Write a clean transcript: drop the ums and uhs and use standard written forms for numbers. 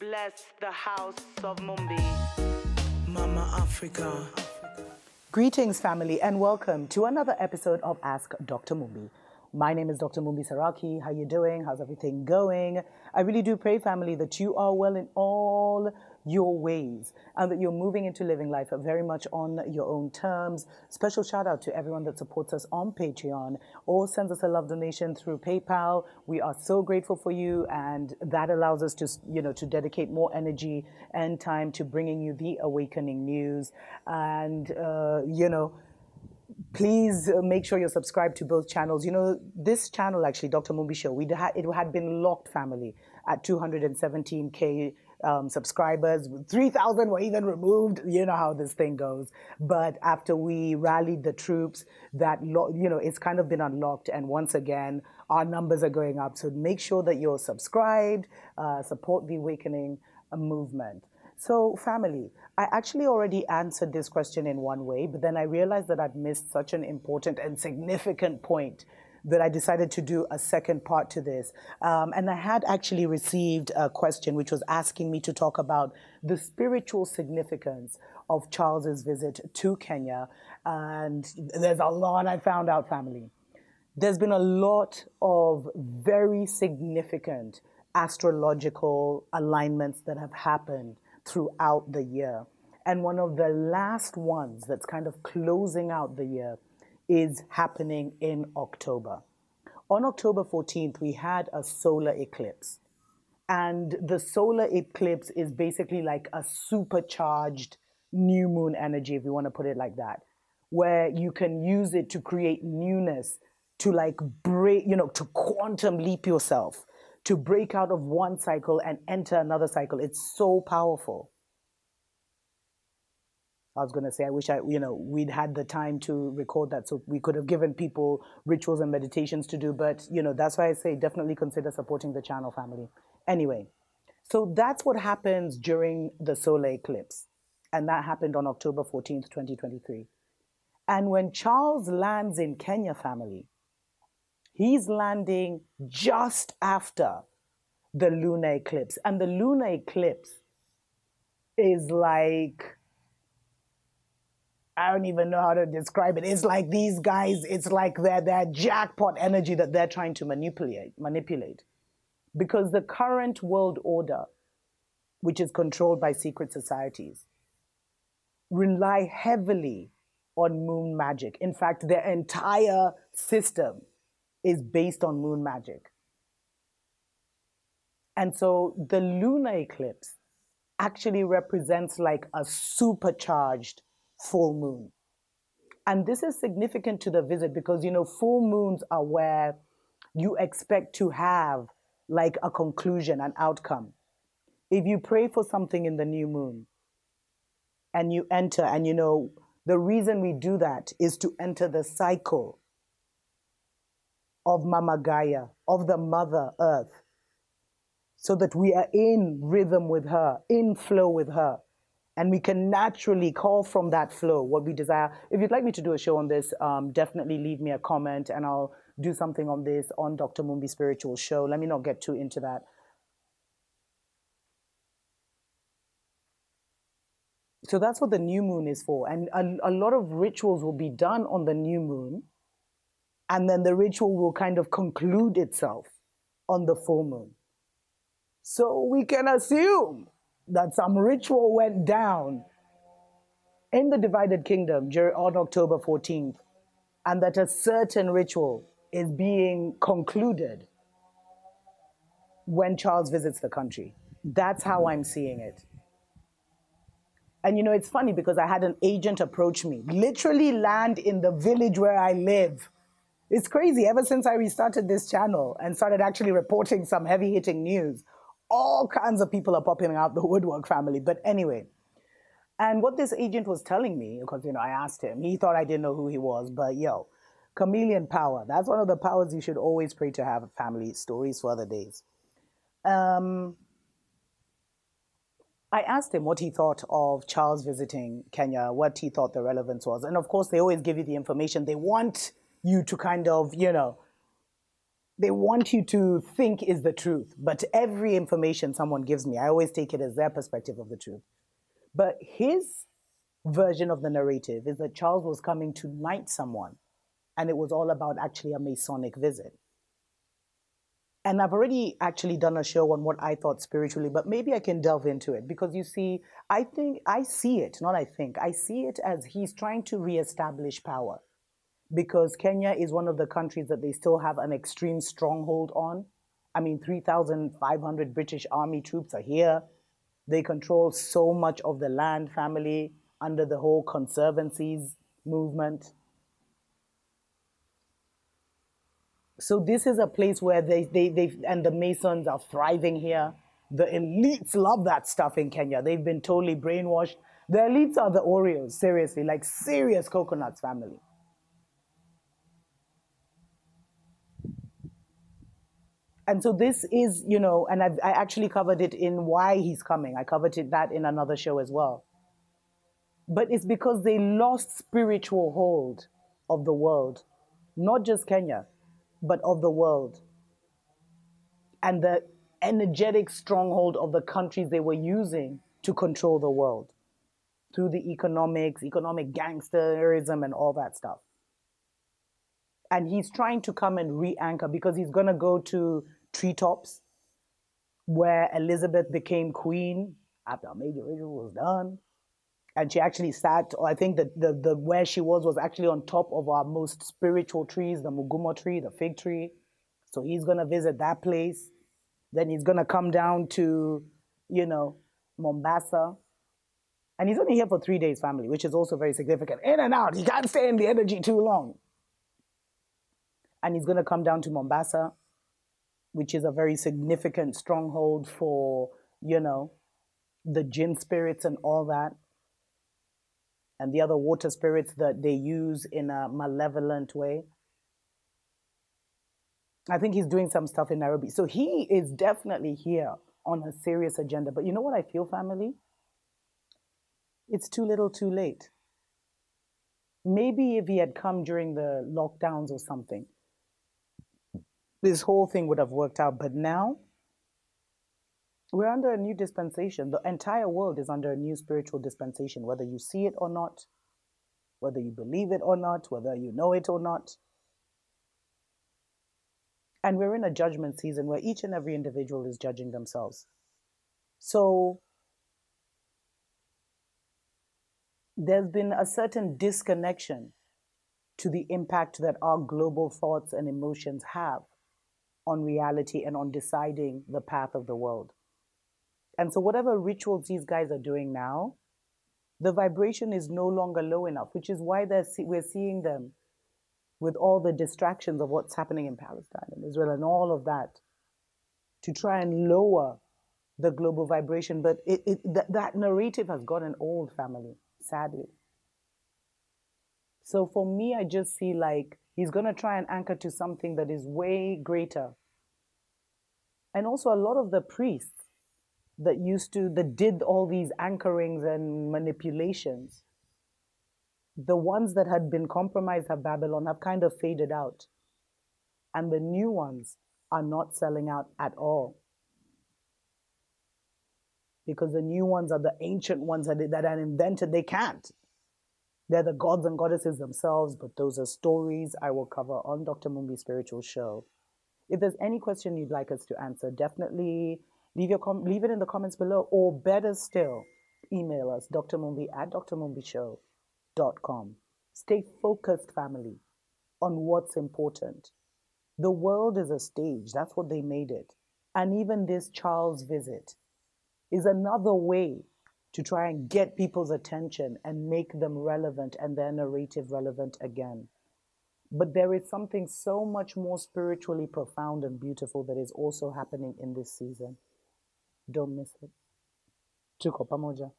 Bless the house of Mumbi. Mama Africa. Greetings, family, and welcome to another episode of Ask Dr. Mumbi. My name is Dr. Mumbi Saraki. How you doing? How's everything going? I really do pray, family, that you are well in all your ways and that you're moving into living life very much on your own terms. Special shout out to everyone that supports us on Patreon or sends us a love donation through PayPal. We are so grateful for you, and that allows us to, to dedicate more energy and time to bringing you the awakening news. And, please make sure you're subscribed to both channels. This channel, actually, Dr. Mumbi Show, it had been locked, family, at 217K subscribers. 3,000 were even removed. You know how this thing goes. But after we rallied the troops, it's kind of been unlocked. And once again, our numbers are going up. So make sure that you're subscribed, support the awakening movement. So, family, I actually already answered this question in one way, but then I realized that I'd missed such an important and significant point that I decided to do a second part to this. And I had actually received a question which was asking me to talk about the spiritual significance of Charles's visit to Kenya. And there's a lot I found out, family. There's been a lot of very significant astrological alignments that have happened throughout the year. And one of the last ones that's kind of closing out the year is happening in October. On October 14th, we had a solar eclipse. And the solar eclipse is basically like a supercharged new moon energy, if you want to put it like that, where you can use it to create newness, to like break, to quantum leap yourself, to break out of one cycle and enter another cycle. It's so powerful. I was going to say, I wish we'd had the time to record that so we could have given people rituals and meditations to do. But, that's why I say definitely consider supporting the channel, family. Anyway, so that's what happens during the solar eclipse. And that happened on October 14th, 2023. And when Charles lands in Kenya, family, he's landing just after the lunar eclipse. And the lunar eclipse is like, I don't even know how to describe it. It's like these guys, it's like their jackpot energy that they're trying to manipulate. Because the current world order, which is controlled by secret societies, rely heavily on moon magic. In fact, their entire system is based on moon magic. And so the lunar eclipse actually represents like a supercharged full moon. And this is significant to the visit because, full moons are where you expect to have like a conclusion, an outcome. If you pray for something in the new moon and you enter, and the reason we do that is to enter the cycle of Mama Gaia, of the Mother Earth, so that we are in rhythm with her, in flow with her, and we can naturally call from that flow what we desire. If you'd like me to do a show on this, definitely leave me a comment and I'll do something on this on Dr. Mumbi Spiritual Show. Let me not get too into that. So that's what the new moon is for. And a lot of rituals will be done on the new moon. And then the ritual will kind of conclude itself on the full moon. So we can assume that some ritual went down in the divided kingdom on October 14th, and that a certain ritual is being concluded when Charles visits the country. That's how I'm seeing it. And it's funny because I had an agent approach me, literally land in the village where I live. It's crazy. Ever since I restarted this channel and started actually reporting some heavy hitting news, all kinds of people are popping out the woodwork, family. But anyway, and what this agent was telling me, because, I asked him, he thought I didn't know who he was, but chameleon power. That's one of the powers you should always pray to have, family. Stories for other days. I asked him what he thought of Charles visiting Kenya, what he thought the relevance was. And of course, they always give you the information. They want you to kind of, they want you to think is the truth. But every information someone gives me, I always take it as their perspective of the truth. But his version of the narrative is that Charles was coming to knight someone, and it was all about actually a Masonic visit. And I've already actually done a show on what I thought spiritually, but maybe I can delve into it because you see, I see it as he's trying to reestablish power because Kenya is one of the countries that they still have an extreme stronghold on. I mean, 3,500 British Army troops are here. They control so much of the land family under the whole conservancies movement. So this is a place where they and the Masons are thriving here. The elites love that stuff in Kenya. They've been totally brainwashed. The elites are the Oreos, seriously, like serious coconuts family. And so this is, and I actually covered it in why he's coming. I covered that in another show as well. But it's because they lost spiritual hold of the world, not just Kenya, but of the world. And the energetic stronghold of the countries they were using to control the world through the economic gangsterism and all that stuff. And he's trying to come and re-anchor because he's going to go to treetops where Elizabeth became queen after a major ritual was done. And she actually sat, or I think that the where she was actually on top of our most spiritual trees, the Mugumo tree, the fig tree. So he's going to visit that place. Then he's going to come down to, Mombasa. And he's only here for 3 days, family, which is also very significant. In and out. He can't stay in the energy too long. And he's going to come down to Mombasa, which is a very significant stronghold for, the jinn spirits and all that. And the other water spirits that they use in a malevolent way. I think he's doing some stuff in Nairobi. So he is definitely here on a serious agenda. But you know what I feel, family? It's too little too late. Maybe if he had come during the lockdowns or something, this whole thing would have worked out. But now, we're under a new dispensation. The entire world is under a new spiritual dispensation, whether you see it or not, whether you believe it or not, whether you know it or not. And we're in a judgment season where each and every individual is judging themselves. So there's been a certain disconnection to the impact that our global thoughts and emotions have on reality and on deciding the path of the world. And so whatever rituals these guys are doing now, the vibration is no longer low enough, which is why we're seeing them with all the distractions of what's happening in Palestine and Israel and all of that, to try and lower the global vibration. But that narrative has gotten old, family, sadly. So for me, I just see like he's going to try and anchor to something that is way greater. And also a lot of the priests that did all these anchorings and manipulations, the ones that had been compromised of Babylon have kind of faded out. And the new ones are not selling out at all. Because the new ones are the ancient ones that are invented. They can't. They're the gods and goddesses themselves, but those are stories I will cover on Dr. Mumbi's spiritual show. If there's any question you'd like us to answer, definitely leave it in the comments below, or better still, email us, drmumbi@drmumbishow.com. Stay focused, family, on what's important. The world is a stage. That's what they made it. And even this Charles visit is another way to try and get people's attention and make them relevant and their narrative relevant again. But there is something so much more spiritually profound and beautiful that is also happening in this season. Don't miss it. TUKO, PAMOJA.